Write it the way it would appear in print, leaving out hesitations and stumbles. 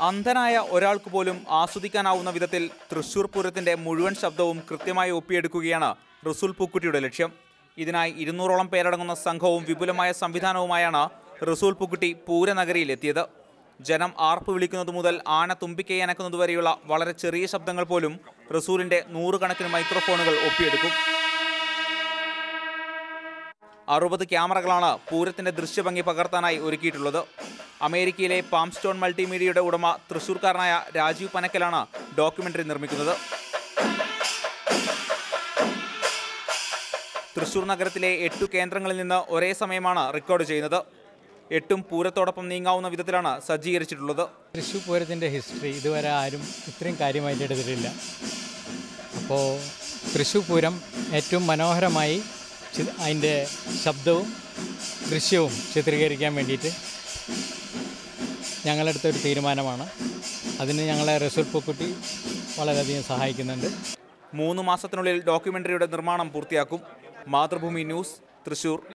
അന്ധനായ ഒരാൾക്ക് പോലും ആസ്വദിക്കാനാവുന്ന വിധത്തിൽ തൃശൂർ പൂരത്തിന്റെ മുഴുവൻ ശബ്ദവും കൃത്യമായി ഒപ്പിയെടുക്കുകയാണ് റസൂൽ പൂക്കുട്ടിയുടെ ലക്ഷ്യം. ഇതിനായി 200ഓളം പേരടങ്ങുന്ന സംഘവും വിപുലമായ സംവിധാനവുമായാണ് റസൂൽ പൂക്കുട്ടി പൂരനഗരിയിലെത്തിയത്. ജനം ആർപ്പ് വിളിക്കുന്നത് മുതൽ ആന തുമ്പിക്കൈ അനക്കുന്നതുവരെയുള്ള വളരെ ചെറിയ ശബ്ദങ്ങൾ പോലും റസൂലിന്റെ 100 കണക്കിന് മൈക്രോഫോണുകൾ ഒപ്പിയെടുക്കും. 60 ക്യാമറകളാണ് പൂരത്തിന്റെ ദൃശ്യഭംഗി പകർത്താനായി ഒരുക്കിയിട്ടുള്ളത്. അമേരിക്കയിലെ പാംസ്റ്റോൺ മൾട്ടിമീഡിയയുടെ ഉടമ തൃശൂർക്കാരനായ രാജീവ് പനക്കലാണ് ഡോക്യുമെന്ററി നിർമ്മിക്കുന്നത്. തൃശൂർ നഗരത്തിലെ 8 കേന്ദ്രങ്ങളിൽ നിന്ന് ഒരേ സമയമാണ് റെക്കോർഡ് ചെയ്യുന്നത്. 8ഉം പൂരത്തോടൊപ്പം നീങ്ങാവുന്ന വിധത്തിലാണ് സജ്ജീകരിച്ചിട്ടുള്ളത്. തൃശ്ശൂർ പൂരത്തിൻ്റെ ഹിസ്റ്ററി ഇതുവരെ ആരും ഇത്രയും കാര്യമായിട്ട് എടുത്തിട്ടില്ല. അപ്പോൾ തൃശ്ശൂർ പൂരം ഏറ്റവും മനോഹരമായി അതിൻ്റെ ശബ്ദവും ദൃശ്യവും ചിത്രീകരിക്കാൻ വേണ്ടിയിട്ട് ഞങ്ങളെടുത്തൊരു തീരുമാനമാണ്. അതിന് ഞങ്ങളെ റസൂൽ പൂക്കുട്ടി വളരെയധികം സഹായിക്കുന്നുണ്ട്. 3 മാസത്തിനുള്ളിൽ ഡോക്യുമെന്ററിയുടെ നിർമ്മാണം പൂർത്തിയാക്കും. മാതൃഭൂമി ന്യൂസ്, തൃശൂർ.